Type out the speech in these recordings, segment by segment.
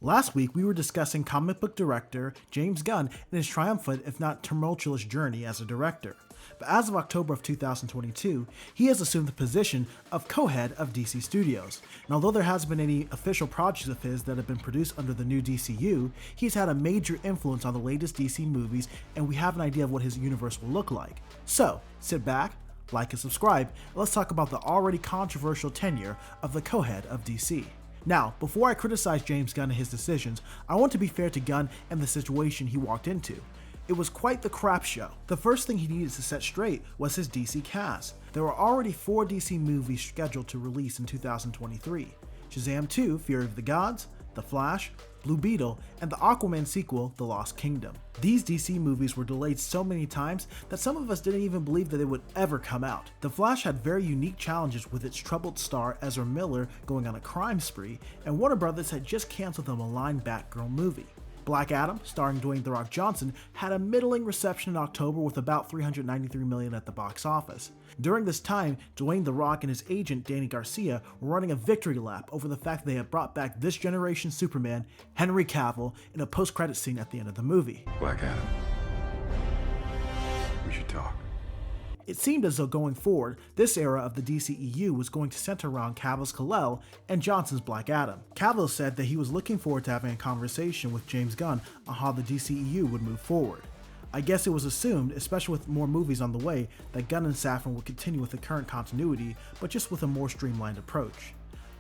Last week, we were discussing comic book director James Gunn and his triumphant, if not tumultuous, journey as a director. But as of October of 2022, he has assumed the position of co-head of DC Studios. And although there hasn't been any official projects of his that have been produced under the new DCU, he's had a major influence on the latest DC movies, and we have an idea of what his universe will look like. So, sit back, like and subscribe, and let's talk about the already controversial tenure of the co-head of DC. Now, before I criticize James Gunn and his decisions, I want to be fair to Gunn and the situation he walked into. It was quite the crap show. The first thing he needed to set straight was his DC cast. There were already 4 DC movies scheduled to release in 2023. Shazam 2, Fury of the Gods, The Flash, Blue Beetle, and the Aquaman sequel, The Lost Kingdom. These DC movies were delayed so many times that some of us didn't even believe that they would ever come out. The Flash had very unique challenges with its troubled star Ezra Miller going on a crime spree, and Warner Brothers had just canceled the maligned Batgirl movie. Black Adam, starring Dwayne "The Rock" Johnson, had a middling reception in October with about $393 million at the box office. During this time, Dwayne "The Rock" and his agent Danny Garcia were running a victory lap over the fact that they had brought back this generation's Superman, Henry Cavill, in a post-credits scene at the end of the movie. Black Adam, we should talk. It seemed as though going forward, this era of the DCEU was going to center around Cavill's Kal-El and Johnson's Black Adam. Cavill said that he was looking forward to having a conversation with James Gunn on how the DCEU would move forward. I guess it was assumed, especially with more movies on the way, that Gunn and Safran would continue with the current continuity, but just with a more streamlined approach.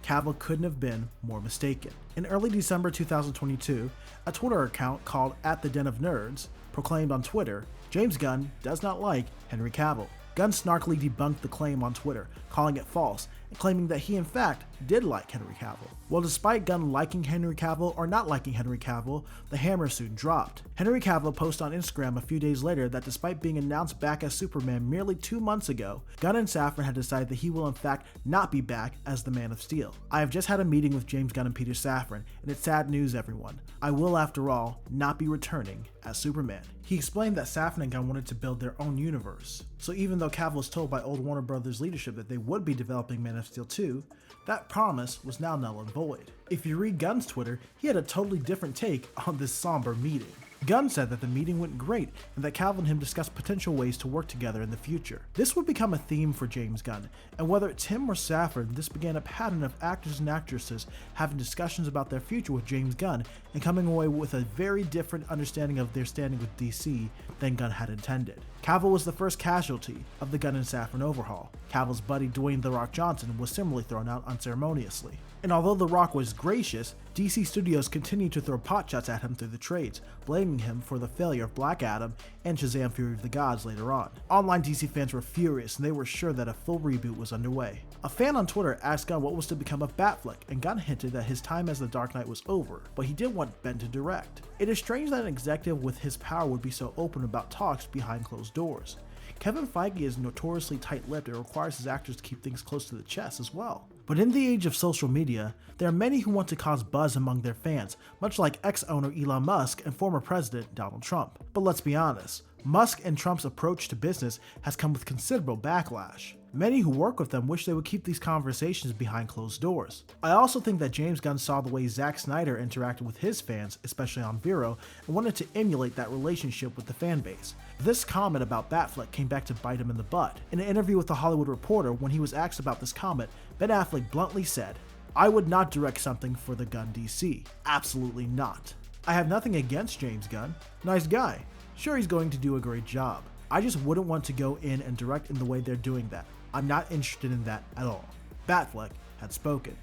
Cavill couldn't have been more mistaken. In early December 2022, a Twitter account called @TheDenOfNerds proclaimed on Twitter, James Gunn does not like Henry Cavill. Gunn snarkily debunked the claim on Twitter, calling it false, and claiming that he in fact did like Henry Cavill. Well, despite Gunn liking Henry Cavill or not liking Henry Cavill, the hammer soon dropped. Henry Cavill posted on Instagram a few days later that despite being announced back as Superman merely 2 months ago, Gunn and Safran had decided that he will in fact not be back as the Man of Steel. I have just had a meeting with James Gunn and Peter Safran, and it's sad news, everyone. I will, after all, not be returning as Superman. He explained that Safran and Gunn wanted to build their own universe. So even though Cavill was told by old Warner Brothers leadership that they would be developing Man of Steel 2, that promise was now null and void. If you read Gunn's Twitter, he had a totally different take on this somber meeting. Gunn said that the meeting went great and that Cavill and him discussed potential ways to work together in the future. This would become a theme for James Gunn, and whether it's him or Safran, this began a pattern of actors and actresses having discussions about their future with James Gunn and coming away with a very different understanding of their standing with DC than Gunn had intended. Cavill was the first casualty of the Gunn and Safran overhaul. Cavill's buddy Dwayne "The Rock" Johnson was similarly thrown out unceremoniously. And although The Rock was gracious, DC Studios continued to throw potshots at him through the trades, blaming him for the failure of Black Adam and Shazam Fury of the Gods later on. Online DC fans were furious and they were sure that a full reboot was underway. A fan on Twitter asked Gunn what was to become of Batfleck, and Gunn hinted that his time as the Dark Knight was over, but he did want Ben to direct. It is strange that an executive with his power would be so open about talks behind closed doors. Kevin Feige is notoriously tight-lipped and requires his actors to keep things close to the chest as well. But in the age of social media, there are many who want to cause buzz among their fans, much like ex-owner Elon Musk and former President Donald Trump. But let's be honest, Musk and Trump's approach to business has come with considerable backlash. Many who work with them wish they would keep these conversations behind closed doors. I also think that James Gunn saw the way Zack Snyder interacted with his fans, especially on Vero, and wanted to emulate that relationship with the fan base. This comment about Batfleck came back to bite him in the butt. In an interview with The Hollywood Reporter, when he was asked about this comment, Ben Affleck bluntly said, "I would not direct something for the Gunn DC. Absolutely not. I have nothing against James Gunn. Nice guy. Sure, he's going to do a great job. I just wouldn't want to go in and direct in the way they're doing that. I'm not interested in that at all." Batfleck had spoken.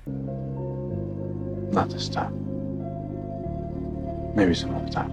Not this time. Maybe some other time.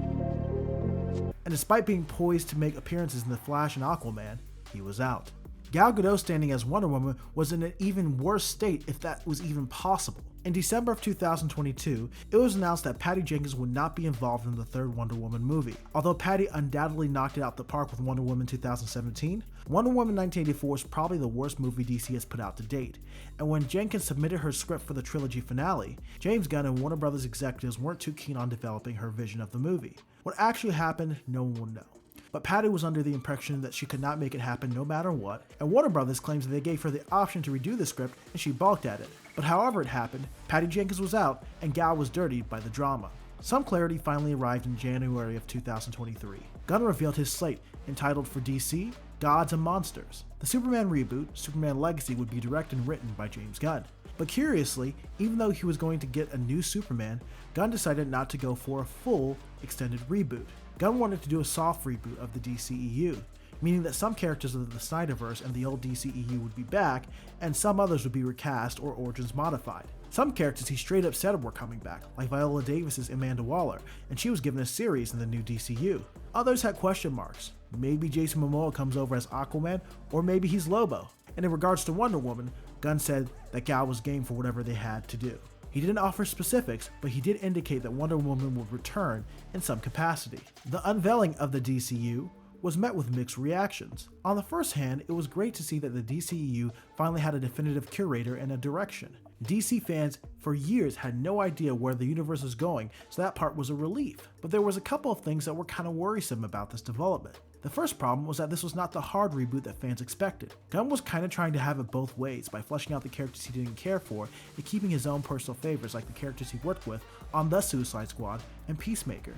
And despite being poised to make appearances in The Flash and Aquaman, he was out. Gal Gadot standing as Wonder Woman was in an even worse state if that was even possible. In December of 2022, it was announced that Patty Jenkins would not be involved in the third Wonder Woman movie. Although Patty undoubtedly knocked it out the park with Wonder Woman 2017, Wonder Woman 1984 is probably the worst movie DC has put out to date. And when Jenkins submitted her script for the trilogy finale, James Gunn and Warner Brothers executives weren't too keen on developing her vision of the movie. What actually happened, no one will know. But Patty was under the impression that she could not make it happen no matter what, and Warner Brothers claims that they gave her the option to redo the script and she balked at it. But however it happened, Patty Jenkins was out and Gal was dirtied by the drama. Some clarity finally arrived in January of 2023. Gunn revealed his slate, entitled for DC, Gods and Monsters. The Superman reboot, Superman Legacy, would be directed and written by James Gunn. But curiously, even though he was going to get a new Superman, Gunn decided not to go for a full, extended reboot. Gunn wanted to do a soft reboot of the DCEU, meaning that some characters of the Snyderverse and the old DCEU would be back, and some others would be recast or origins modified. Some characters he straight up said were coming back, like Viola Davis's Amanda Waller, and she was given a series in the new DCU. Others had question marks. Maybe Jason Momoa comes over as Aquaman, or maybe he's Lobo. And in regards to Wonder Woman, Gunn said that Gal was game for whatever they had to do. He didn't offer specifics, but he did indicate that Wonder Woman would return in some capacity. The unveiling of the DCU was met with mixed reactions. On the first hand, it was great to see that the DCEU finally had a definitive curator and a direction. DC fans for years had no idea where the universe was going, so that part was a relief. But there was a couple of things that were kind of worrisome about this development. The first problem was that this was not the hard reboot that fans expected. Gunn was kind of trying to have it both ways by fleshing out the characters he didn't care for and keeping his own personal favorites like the characters he worked with on The Suicide Squad and Peacemaker.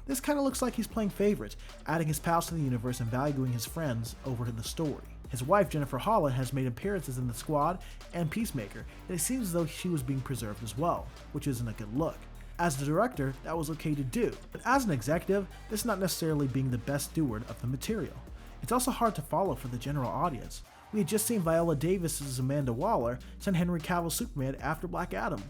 This kind of looks like he's playing favorites, adding his pals to the universe and valuing his friends over to the story. His wife Jennifer Holland has made appearances in The Squad and Peacemaker, and it seems as though she was being preserved as well, which isn't a good look. As the director, that was okay to do, but as an executive, this is not necessarily being the best steward of the material. It's also hard to follow for the general audience. We had just seen Viola Davis's Amanda Waller send Henry Cavill's Superman after Black Adam.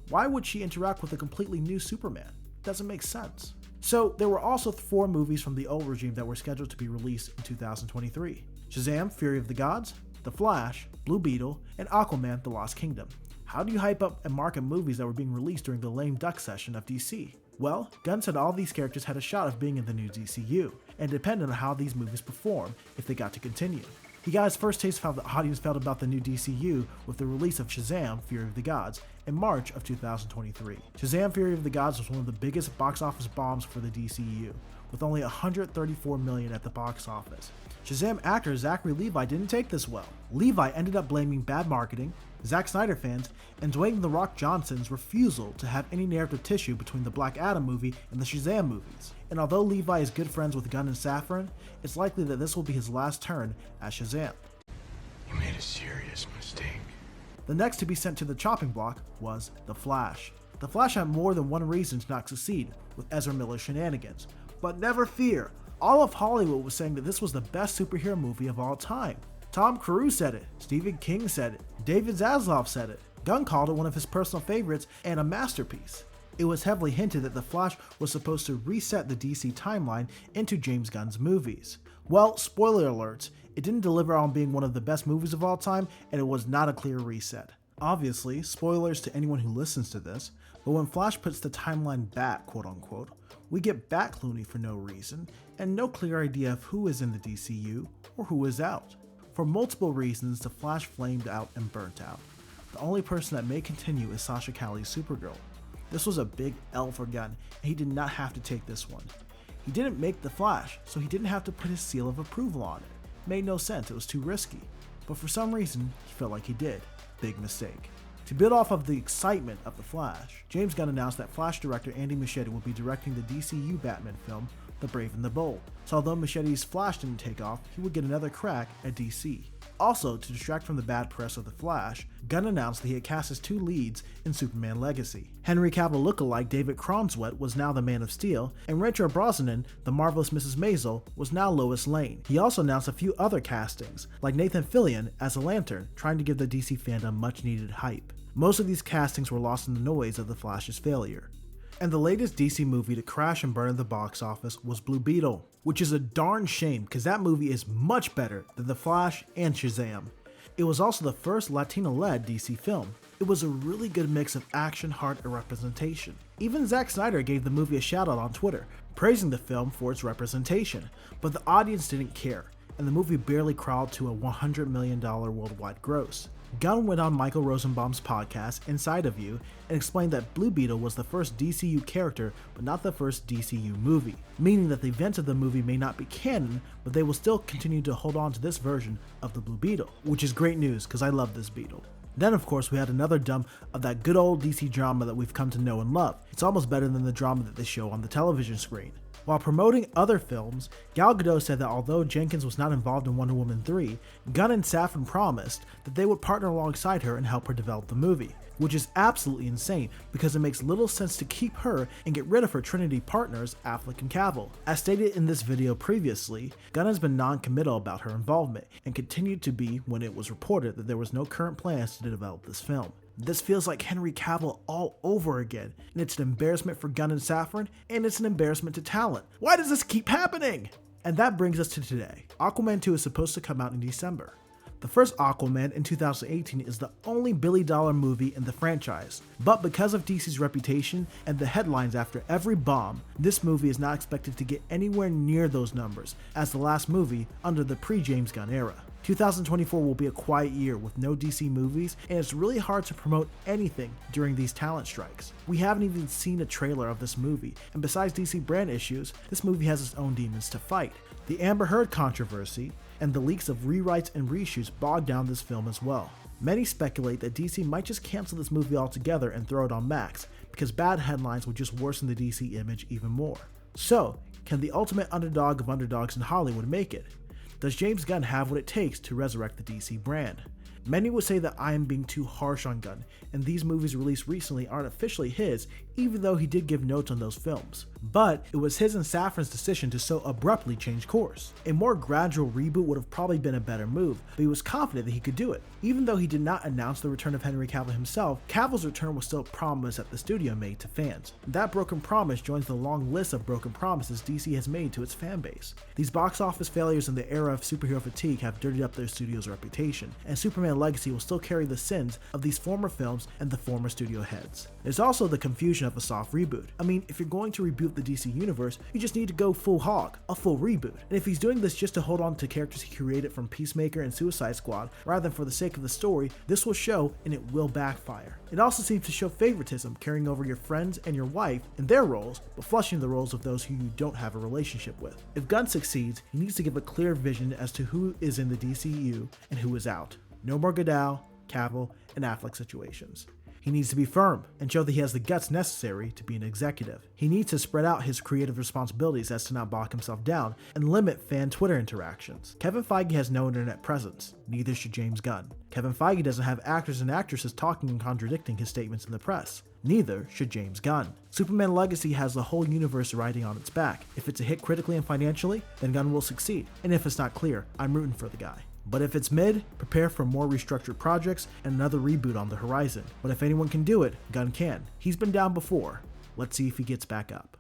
Why would she interact with a completely new Superman? Doesn't make sense. So there were also 4 movies from the old regime that were scheduled to be released in 2023. Shazam! Fury of the Gods, The Flash, Blue Beetle, and Aquaman: The Lost Kingdom. How do you hype up and market movies that were being released during the lame duck session of DC? Well, Gunn said all these characters had a shot of being in the new DCU, and depended on how these movies perform if they got to continue. He got his first taste of how the audience felt about the new DCU with the release of Shazam! Fury of the Gods in March of 2023. Shazam! Fury of the Gods was one of the biggest box office bombs for the DCU, with only $134 million at the box office. Shazam actor Zachary Levi didn't take this well. Levi ended up blaming bad marketing, Zack Snyder fans, and Dwayne "The Rock" Johnson's refusal to have any narrative tissue between the Black Adam movie and the Shazam movies. And although Levi is good friends with Gunn and Safran, it's likely that this will be his last turn as Shazam. You made a serious mistake. The next to be sent to the chopping block was The Flash. The Flash had more than one reason to not succeed with Ezra Miller's shenanigans. But never fear, all of Hollywood was saying that this was the best superhero movie of all time. Tom Cruise said it, Stephen King said it, David Zaslav said it. Gunn called it one of his personal favorites and a masterpiece. It was heavily hinted that The Flash was supposed to reset the DC timeline into James Gunn's movies. Well, spoiler alerts, it didn't deliver on being one of the best movies of all time, and it was not a clear reset. Obviously, spoilers to anyone who listens to this, but when Flash puts the timeline back, quote unquote, we get back Clooney for no reason, and no clear idea of who is in the DCU or who is out. For multiple reasons, The Flash flamed out and burnt out. The only person that may continue is Sasha Calle's Supergirl. This was a big L for Gunn, and he did not have to take this one. He didn't make The Flash, so he didn't have to put his seal of approval on it. Made no sense, it was too risky. But for some reason, he felt like he did. Big mistake. To build off of the excitement of The Flash, James Gunn announced that Flash director Andy Muschietti will be directing the DCU Batman film, The Brave and the Bold. So although Muschietti's Flash didn't take off, he would get another crack at DC. Also, to distract from the bad press of The Flash, Gunn announced that he had cast his 2 leads in Superman Legacy. Henry Cavill lookalike David Cronswet was now the Man of Steel, and Rachel Brosnahan, the marvelous Mrs. Maisel, was now Lois Lane. He also announced a few other castings, like Nathan Fillion as a Lantern, trying to give the DC fandom much needed hype. Most of these castings were lost in the noise of The Flash's failure. And the latest DC movie to crash and burn at the box office was Blue Beetle, which is a darn shame because that movie is much better than The Flash and Shazam. It was also the first Latino-led DC film. It was a really good mix of action, heart, and representation. Even Zack Snyder gave the movie a shout out on Twitter, praising the film for its representation, but the audience didn't care, and the movie barely crawled to a $100 million worldwide gross. Gunn went on Michael Rosenbaum's podcast, Inside of You, and explained that Blue Beetle was the first DCU character, but not the first DCU movie, meaning that the events of the movie may not be canon, but they will still continue to hold on to this version of the Blue Beetle, which is great news because I love this Beetle. Then of course we had another dump of that good old DC drama that we've come to know and love. It's almost better than the drama that they show on the television screen. While promoting other films, Gal Gadot said that although Jenkins was not involved in Wonder Woman 3, Gunn and Safran promised that they would partner alongside her and help her develop the movie, which is absolutely insane because it makes little sense to keep her and get rid of her Trinity partners, Affleck and Cavill. As stated in this video previously, Gunn has been non-committal about her involvement and continued to be when it was reported that there was no current plans to develop this film. This feels like Henry Cavill all over again, and it's an embarrassment for Gunn and Safran, and it's an embarrassment to talent. Why does this keep happening? And that brings us to today. Aquaman 2 is supposed to come out in December. The first Aquaman in 2018 is the only billion-dollar movie in the franchise, but because of DC's reputation and the headlines after every bomb, this movie is not expected to get anywhere near those numbers as the last movie under the pre-James Gunn era. 2024 will be a quiet year with no DC movies, and it's really hard to promote anything during these talent strikes. We haven't even seen a trailer of this movie, and besides DC brand issues, this movie has its own demons to fight. The Amber Heard controversy and the leaks of rewrites and reshoots bogged down this film as well. Many speculate that DC might just cancel this movie altogether and throw it on Max, because bad headlines would just worsen the DC image even more. So, can the ultimate underdog of underdogs in Hollywood make it? Does James Gunn have what it takes to resurrect the DC brand? Many would say that I am being too harsh on Gunn, and these movies released recently aren't officially his, even though he did give notes on those films. But it was his and Safran's decision to so abruptly change course. A more gradual reboot would have probably been a better move, but he was confident that he could do it. Even though he did not announce the return of Henry Cavill himself, Cavill's return was still a promise that the studio made to fans. That broken promise joins the long list of broken promises DC has made to its fan base. These box office failures in the era of superhero fatigue have dirtied up their studio's reputation, and Superman Legacy will still carry the sins of these former films and the former studio heads. There's also the confusion of a soft reboot. I mean, if you're going to reboot the DC universe, you just need to go full hog, a full reboot. And if he's doing this just to hold on to characters he created from Peacemaker and Suicide Squad, rather than for the sake of the story, this will show and it will backfire. It also seems to show favoritism, carrying over your friends and your wife in their roles, but flushing the roles of those who you don't have a relationship with. If Gunn succeeds, he needs to give a clear vision as to who is in the DCU and who is out. No more Goodell, Cavill, and Affleck situations. He needs to be firm and show that he has the guts necessary to be an executive. He needs to spread out his creative responsibilities as to not bog himself down and limit fan Twitter interactions. Kevin Feige has no internet presence, neither should James Gunn. Kevin Feige doesn't have actors and actresses talking and contradicting his statements in the press. Neither should James Gunn. Superman Legacy has the whole universe riding on its back. If it's a hit critically and financially, then Gunn will succeed. And if it's not clear, I'm rooting for the guy. But if it's mid, prepare for more restructured projects and another reboot on the horizon. But if anyone can do it, Gunn can. He's been down before. Let's see if he gets back up.